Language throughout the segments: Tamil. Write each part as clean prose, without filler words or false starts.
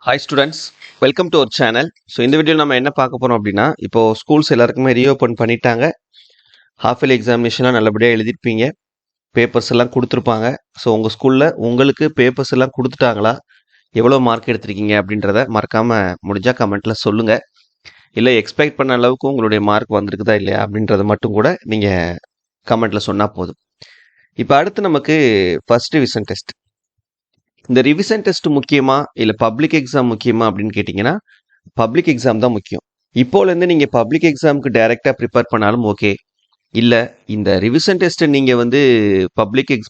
Hi students, welcome to our channel. So இந்த வீடியோவில் நம்ம என்ன பார்க்க போகிறோம் அப்படின்னா, இப்போது ஸ்கூல்ஸ் எல்லாருக்குமே ரீஓப்பன் பண்ணிட்டாங்க. ஹாஃப் இயர்லி எக்ஸாமினேஷன்லாம் நல்லபடியாக எழுதிருப்பீங்க, பேப்பர்ஸ் எல்லாம் கொடுத்துருப்பாங்க. ஸோ உங்கள் ஸ்கூலில் உங்களுக்கு பேப்பர்ஸ் எல்லாம் கொடுத்துட்டாங்களா, எவ்வளோ மார்க் எடுத்திருக்கீங்க அப்படின்றத மறக்காமல் முடிஞ்சால் கமெண்ட்டில் சொல்லுங்கள். இல்லை எக்ஸ்பெக்ட் பண்ண அளவுக்கு உங்களுடைய மார்க் வந்திருக்குதா இல்லையா அப்படின்றத மட்டும் கூட நீங்கள் கமெண்ட்டில் சொன்னால் போதும். இப்போ அடுத்து நமக்கு ஃபர்ஸ்ட் ரிவிஷன் டெஸ்ட். இந்த ரிவிஷன் டெஸ்ட் முக்கியமா இல்லை பப்ளிக் எக்ஸாம் முக்கியமா அப்படின்னு கேட்டிங்கன்னா, பப்ளிக் எக்ஸாம் தான் முக்கியம். இப்போலேருந்து நீங்கள் பப்ளிக் எக்ஸாமுக்கு டைரெக்டாக ப்ரிப்பேர் பண்ணாலும் ஓகே. இல்லை இந்த ரிவிஷன் டெஸ்ட்டை நீங்கள்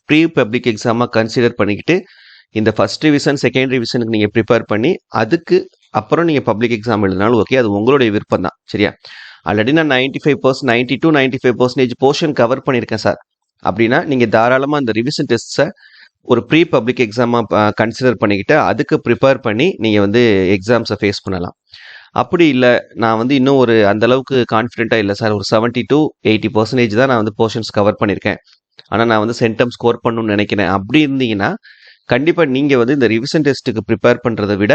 ப்ரீ பப்ளிக் எக்ஸாமாக கன்சிடர் பண்ணிக்கிட்டு இந்த ஃபர்ஸ்ட் ரிவிஷன் செகண்ட் ரிவிஷனுக்கு நீங்கள் ப்ரிப்பேர் பண்ணி அதுக்கு அப்புறம் நீங்கள் பப்ளிக் எக்ஸாம் எழுதினாலும் ஓகே, அது உங்களுடைய விருப்பம் தான். சரியா? ஆல்ரெடி நான் 92-95% போர்ஷன் கவர் பண்ணியிருக்கேன் சார் அப்படின்னா, நீங்கள் தாராளமாக இந்த ரிவிஷன் டெஸ்ட்டை ஒரு ப்ரீ பப்ளிக் எக்ஸாமாக கன்சிடர் பண்ணிக்கிட்டு அதுக்கு ப்ரிப்பேர் பண்ணி நீங்கள் எக்ஸாம்ஸை ஃபேஸ் பண்ணலாம். அப்படி இல்லை, நான் இன்னும் அந்தளவுக்கு கான்ஃபிடென்ட்டாக இல்லை சார், ஒரு 70-80% தான் நான் போர்ஷன்ஸ் கவர் பண்ணியிருக்கேன், ஆனால் நான் சென்டம் ஸ்கோர் பண்ணணும்னு நினைக்கிறேன் அப்படி இருந்தீங்கன்னா, கண்டிப்பாக நீங்கள் இந்த ரிவிஷன் டெஸ்ட்டுக்கு ப்ரிப்பேர் பண்ணுறதை விட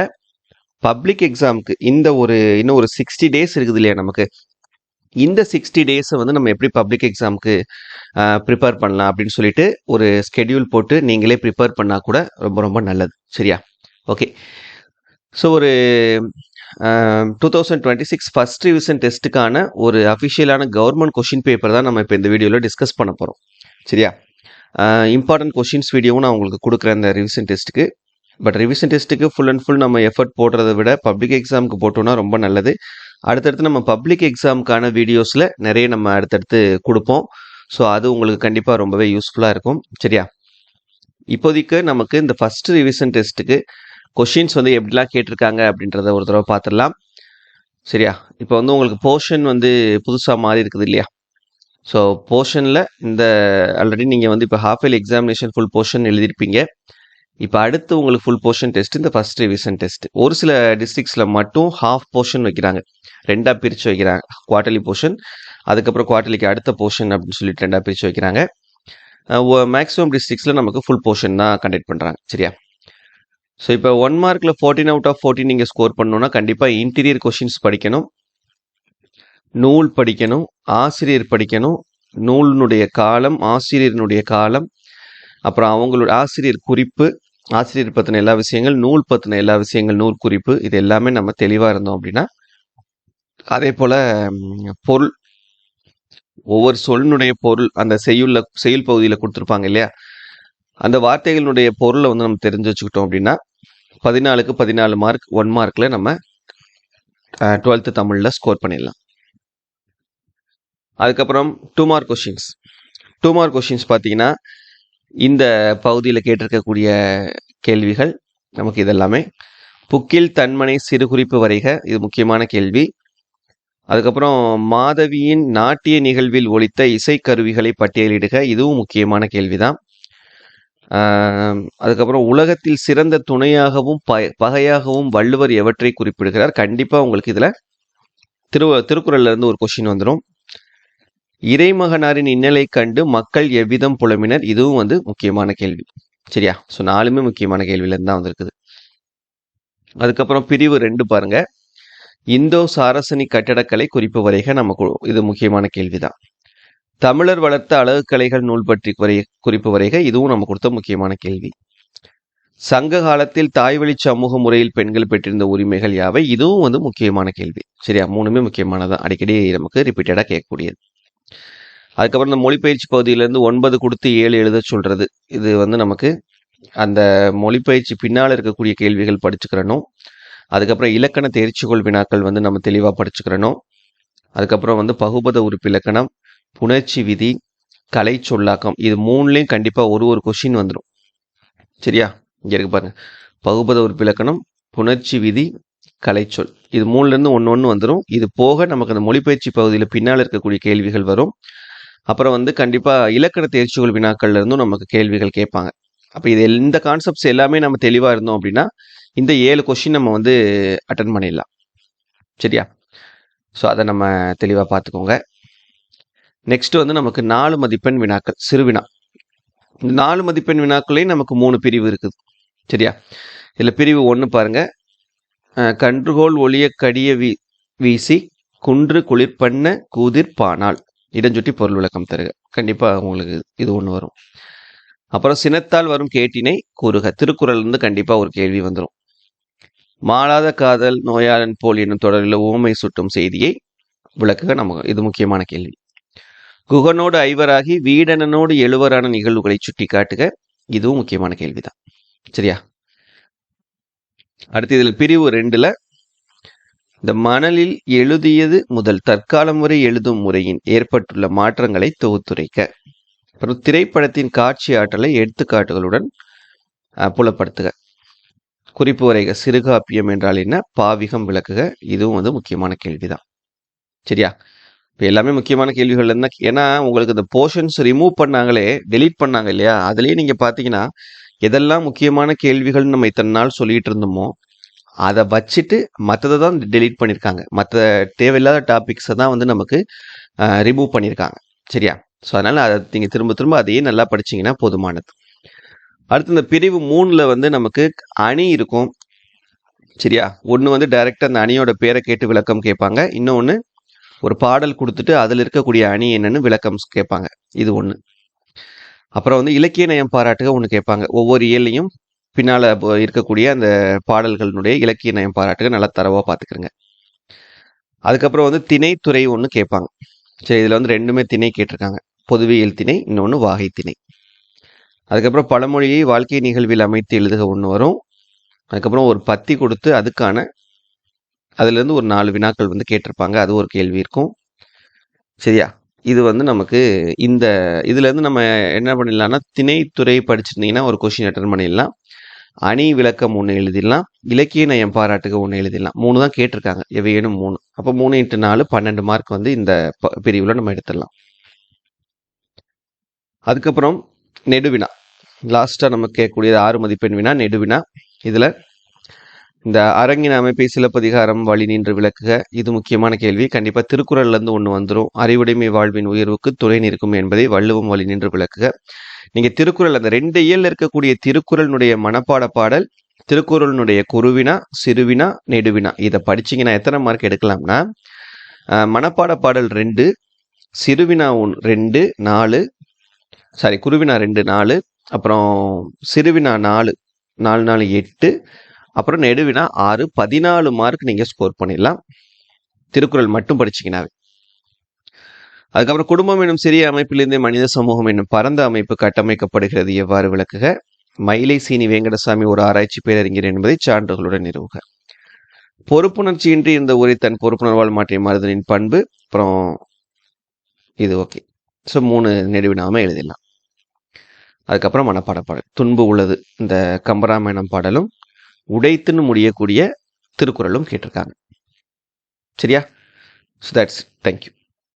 பப்ளிக் எக்ஸாமுக்கு இன்னும் ஒரு 60 டேஸ் இருக்குது இல்லையா நமக்கு, இந்த 60 டேஸை நம்ம எப்படி பப்ளிக் எக்ஸாமுக்கு ப்ரிப்பேர் பண்ணலாம் அப்படின்னு சொல்லிட்டு ஒரு ஸ்கெடியூல் போட்டு நீங்களே ப்ரிப்பேர் பண்ணால் கூட ரொம்ப ரொம்ப நல்லது. சரியா? ஓகே. ஸோ ஒரு 2026 ஃபர்ஸ்ட் ரிவிஷன் டெஸ்ட்டுக்கான ஒரு அஃபிஷியலான கவர்மெண்ட் கொஷின் பேப்பர் தான் நம்ம இப்போ இந்த வீடியோவில் டிஸ்கஸ் பண்ண போகிறோம். சரியா? இம்பார்ட்டன்ட் கொஷின்ஸ் வீடியோவும் நான் உங்களுக்கு கொடுக்குறேன் இந்த ரிவிஷன் டெஸ்ட்டுக்கு. பட் ரிவிஷன் டெஸ்ட்டுக்கு ஃபுல் அண்ட் ஃபுல் நம்ம எஃபர்ட் போடுறதை விட பப்ளிக் எக்ஸாமுக்கு போட்டோம்னா ரொம்ப நல்லது. அடுத்தடுத்து நம்ம பப்ளிக் எக்ஸாமுக்கான வீடியோஸில் நிறைய நம்ம அடுத்தடுத்து கொடுப்போம். ஸோ அது உங்களுக்கு கண்டிப்பாக ரொம்பவே யூஸ்ஃபுல்லாக இருக்கும். சரியா? இப்போதைக்கு நமக்கு இந்த ஃபர்ஸ்ட் ரிவிஷன் டெஸ்ட்டுக்கு கொஷின்ஸ் எப்படிலாம் கேட்டிருக்காங்க அப்படின்றத ஒரு தடவை பார்த்துடலாம். சரியா? இப்போ உங்களுக்கு போர்ஷன் புதுசாக மாறி இருக்குது இல்லையா? ஸோ போர்ஷனில் ஆல்ரெடி நீங்கள் இப்போ half yearly examination full portion எழுதியிருப்பீங்க. இப்போ அடுத்து உங்களுக்கு ஃபுல் போர்ஷன் டெஸ்ட், இந்த ஃபர்ஸ்ட் ரிவிஷன் டெஸ்ட். ஒரு சில டிஸ்ட்ரிக்ஸில் மட்டும் ஹாஃப் போர்ஷன் வைக்கிறாங்க, ரெண்டாக பிரித்து வைக்கிறாங்க. குவார்டர்லி போர்ஷன், அதுக்கப்புறம் குவார்டர்லிக்கு அடுத்த போர்ஷன் அப்படின்னு சொல்லிட்டு ரெண்டாக பிரித்து வைக்கிறாங்க. மேக்ஸிமம் டிஸ்ட்ரிக்ஸில் நமக்கு ஃபுல் போர்ஷன் தான் கண்டக்ட் பண்ணுறாங்க. சரியா? ஸோ இப்போ 1 மார்க்கில் 14 out of 14 நீங்கள் ஸ்கோர் பண்ணணுன்னா கண்டிப்பாக இன்டீரியர் கொஷின்ஸ் படிக்கணும், நூல் படிக்கணும், ஆசிரியர் படிக்கணும், நூலினுடைய காலம், ஆசிரியரினுடைய காலம், அப்புறம் அவங்களோட ஆசிரியர் குறிப்பு, ஆசிரியர் பற்றின எல்லா விஷயங்கள், நூல் பற்றின எல்லா விஷயங்கள், நூல் குறிப்பு, இது எல்லாமே நம்ம தெளிவாக இருந்தோம் அப்படின்னா, அதே போல் பொருள், ஒவ்வொரு சொல்லினுடைய பொருள் அந்த செயல் பகுதியில் கொடுத்துருப்பாங்க இல்லையா, அந்த வார்த்தைகளுடைய பொருளை நம்ம தெரிஞ்சு வச்சுக்கிட்டோம் அப்படின்னா 14க்கு 14 மார்க் 1 மார்க்கில் நம்ம 12th தமிழில் ஸ்கோர் பண்ணிடலாம். அதுக்கப்புறம் 2 மார்க் கொஷின்ஸ். 2 மார்க் கொஷின்ஸ் பார்த்தீங்கன்னா இந்த பகுதியில் கேட்டிருக்கக்கூடிய கேள்விகள் நமக்கு இதெல்லாமே. புக்கில் தன்மனை சிறு குறிப்பு வரைக, இது முக்கியமான கேள்வி. அதுக்கப்புறம் மாதவியின் நாட்டிய நிகழ்வில் ஒலித்த இசைக்கருவிகளை பட்டியலிடுக, இதுவும் முக்கியமான கேள்விதான். அதுக்கப்புறம் உலகத்தில் சிறந்த துணையாகவும் பகையாகவும் வள்ளுவர் எவற்றை குறிப்பிடுகிறார். கண்டிப்பாக உங்களுக்கு இதில் திருக்குறள்ல இருந்து ஒரு கொஷின் வந்துடும். இறைமகனாரின் இன்னலை கண்டு மக்கள் எவ்விதம் புலம்பினர், இதுவும் முக்கியமான கேள்வி. சரியா? ஸோ 4மே முக்கியமான கேள்வியிலேருந்து தான் வந்திருக்குது. அதுக்கப்புறம் பிரிவு 2 பாருங்க, இந்தோ சாரசனி கட்டடக்கலை குறிப்பு வரைக, நமக்கு இது முக்கியமான கேள்விதான். தமிழர் வளர்த்த அழகு கலைகள் நூல் பற்றி குறிப்பு வரைக, இதுவும் நம்ம கொடுத்த முக்கியமான கேள்வி. சங்க காலத்தில் தாய்வழி சமூக முறையில் பெண்கள் பெற்றிருந்த உரிமைகள் யாவை, இதுவும் முக்கியமான கேள்வி. சரியா? 3மே முக்கியமானதான், அடிக்கடி நமக்கு ரிப்பீட்டடாக கேட்கக்கூடியது. அதுக்கப்புறம் இந்த மொழிப்பயிற்சி பகுதியிலேருந்து 9 கொடுத்து 7 எழுத சொல்கிறது. இது நமக்கு அந்த மொழிப்பயிற்சி பின்னால் இருக்கக்கூடிய கேள்விகள் படிச்சுக்கிறணும். அதுக்கப்புறம் இலக்கண தேர்ச்சிகோள் வினாக்கள் நம்ம தெளிவாக படிச்சுக்கிறணும். அதுக்கப்புறம் பகுபத உறுப்பு இலக்கணம், புணர்ச்சி விதி, கலை சொல்லாக்கம், இது 3லையும் கண்டிப்பாக ஒரு கொஷின் வந்துடும். சரியா? இங்கே இருக்கு பாருங்க, பகுபத உறுப்பு இலக்கணம், புணர்ச்சி விதி, கலைச்சொல், இது 3லேருந்து ஒன்று வந்துடும். இது போக நமக்கு அந்த மொழிப்பயிற்சி பகுதியில் பின்னால் இருக்கக்கூடிய கேள்விகள் வரும். அப்புறம் கண்டிப்பாக இலக்கண தேர்ச்சிகள் வினாக்கள்ல இருந்தும் நமக்கு கேள்விகள் கேட்பாங்க. அப்போ இந்த கான்செப்ட்ஸ் எல்லாமே நம்ம தெளிவாக இருந்தோம் அப்படின்னா இந்த 7 கொஷின் நம்ம அட்டன் பண்ணிடலாம். சரியா? ஸோ அதை நம்ம தெளிவாக பார்த்துக்கோங்க. நெக்ஸ்ட் நமக்கு 4 மதிப்பெண் வினாக்கள், சிறுவினா. இந்த 4 மதிப்பெண் வினாக்களையும் நமக்கு 3 பிரிவு இருக்குது. சரியா? இதில் பிரிவு 1 பாருங்க, கன்றுகோள் ஒளிய கடிய வீசி குன்று குளிர்பண்ண கூதிர் பானால் இடஞ்சுட்டி பொருள் விளக்கம் தருக. கண்டிப்பாக உங்களுக்கு இது ஒன்று வரும். அப்புறம் சினத்தால் வரும் கேட்டினை கூறுக. திருக்குறள்லேருந்து கண்டிப்பாக ஒரு கேள்வி வந்துடும். மாளாத காதல் நோயாளன் போல் என்னும் தொடரில் ஊமை சுட்டும் செய்தியை விளக்குக. நமக்கு இது முக்கியமான கேள்வி. குகனோடு ஐவராகி வீடனனோடு எழுவரான நிகழ்வுகளை சுட்டி காட்டுக. இதுவும் முக்கியமான கேள்விதான். சரியா? அடுத்து இதில் பிரிவு 2ல் இந்த மணலில் எழுதியது முதல் தற்காலம் வரை எழுதும் முறையின் ஏற்பட்டுள்ள மாற்றங்களை தொகுத்துரைக்க. அப்புறம் திரைப்படத்தின் காட்சி ஆற்றலை எடுத்துக்காட்டுகளுடன் புலப்படுத்துக. குறிப்பு வரைக. சிறுகாப்பியம் என்றால் என்ன? பாவிகம் விளக்குக. இதுவும் முக்கியமான கேள்விதான். சரியா? இப்போ எல்லாமே முக்கியமான கேள்விகள் இருந்தால், ஏன்னா உங்களுக்கு இந்த போர்ஷன்ஸ் ரிமூவ் பண்ணாங்களே, டெலீட் பண்ணாங்க இல்லையா, அதுலேயே நீங்கள் பார்த்தீங்கன்னா எதெல்லாம் முக்கியமான கேள்விகள்னு நம்ம இத்தனை நாள் சொல்லிட்டு இருந்தோமோ அதை வச்சுட்டு மற்றதை தான் டெலீட் பண்ணியிருக்காங்க. மற்ற தேவையில்லாத டாபிக்ஸை தான் நமக்கு ரிமூவ் பண்ணியிருக்காங்க. சரியா? ஸோ அதனால் அதை நீங்கள் திரும்ப திரும்ப அதையே நல்லா படிச்சிங்கன்னா போதுமானது. அடுத்து இந்த பிரிவு 3ல் நமக்கு அணி இருக்கும். சரியா? ஒன்று டைரெக்டாக அந்த அணியோட பேரை கேட்டு விளக்கம் கேட்பாங்க. இன்னொன்று ஒரு பாடல் கொடுத்துட்டு அதில் இருக்கக்கூடிய அணி என்னன்னு விளக்கம் கேட்பாங்க. இது ஒன்று. அப்புறம் இலக்கிய நயம் பாராட்டுக ஒன்று கேட்பாங்க. ஒவ்வொரு இயலையும் பின்னால் இருக்கக்கூடிய அந்த பாடல்களினுடைய இலக்கிய நயம் பாராட்டுக நல்லா தரவாக பார்த்துக்கிறங்க. அதுக்கப்புறம் திணைத்துறை ஒன்று கேட்பாங்க. சரி, இதில் ரெண்டுமே திணை கேட்டிருக்காங்க. பொதுவியல் திணை, இன்னொன்று வாகை திணை. அதுக்கப்புறம் பழமொழியை வாழ்க்கை நிகழ்வில் அமைத்து எழுதுக ஒன்று வரும். அதுக்கப்புறம் ஒரு பத்தி கொடுத்து அதுலேருந்து ஒரு 4 வினாக்கள் கேட்டிருப்பாங்க. அது ஒரு கேள்வி இருக்கும். சரியா? இது நமக்கு இந்த இதுலேருந்து நம்ம என்ன பண்ணிடலாம்னா, திணைத்துறை படிச்சிருந்தீங்கன்னா ஒரு கொஷின் அட்டன் பண்ணிடலாம். அணி விளக்கம் 1 எழுதிடலாம். இலக்கிய நயம் பாராட்டுக 1 எழுதிடலாம். 3 தான் கேட்டிருக்காங்க. எவையேனும் 3. அப்போ 3 × 4 12 மார்க் இந்த பிரிவில் நம்ம எடுத்துடலாம். அதுக்கப்புறம் நெடுவினா. லாஸ்ட்டாக நம்ம கேட்கக்கூடியது 6 மதிப்பெண் வினா நெடுவினா. இதில் இந்த அரங்கின் அமைப்பை சிலப்பதிகாரம் வழி நின்று விளக்குக. இது முக்கியமான கேள்வி. கண்டிப்பாக திருக்குறள்லேருந்து ஒன்று வந்துடும். அறிவுடைமை வாழ்வின் உயர்வுக்கு துணை நிற்கும் என்பதை வள்ளுவம் வழி நின்று விளக்குக. நீங்கள் திருக்குறள் அந்த 2 இயலில் இருக்கக்கூடிய திருக்குறளுடைய மனப்பாட பாடல், திருக்குறளுடைய குறுவினா, சிறுவினா, நெடுவினா, இதை படிச்சிங்கன்னா எத்தனை மார்க் எடுக்கலாம்னா, மனப்பாட பாடல் 2, சிறுவினா 2, 4, சாரி குறுவினா 2, 4, அப்புறம் சிறுவினா 4, 4, 4, 8, அப்புறம் நெடுவினா 6, 14 மார்க் நீங்கள் ஸ்கோர் பண்ணிடலாம் திருக்குறள் மட்டும் படிச்சிங்கனாவே. அதுக்கப்புறம் குடும்பம் என்னும் சிறிய அமைப்பிலிருந்தே மனித சமூகம் என்னும் பரந்த அமைப்பு கட்டமைக்கப்படுகிறது எவ்வாறு விளக்குக. மயிலை சீனி வேங்கடசாமி ஒரு ஆராய்ச்சி பேரறிஞர் என்பதை சான்றுகளுடன் நிறுவுக. பொறுப்புணர்ச்சியின்றி இந்த ஊரை தன் பொறுப்புணர்வால் மாற்றிய மருதனின் பண்பு. அப்புறம் இது ஓகே. ஸோ 3 நெடுவினாமல் எழுதிடலாம். அதுக்கப்புறம் மனப்பாட பாடல் துன்பு உள்ளது இந்த கம்பராமாயணம் பாடலும் உடைத்துன்னு முடியக்கூடிய திருக்குறளும் கேட்டிருக்காங்க. சரியா? So that's thank you.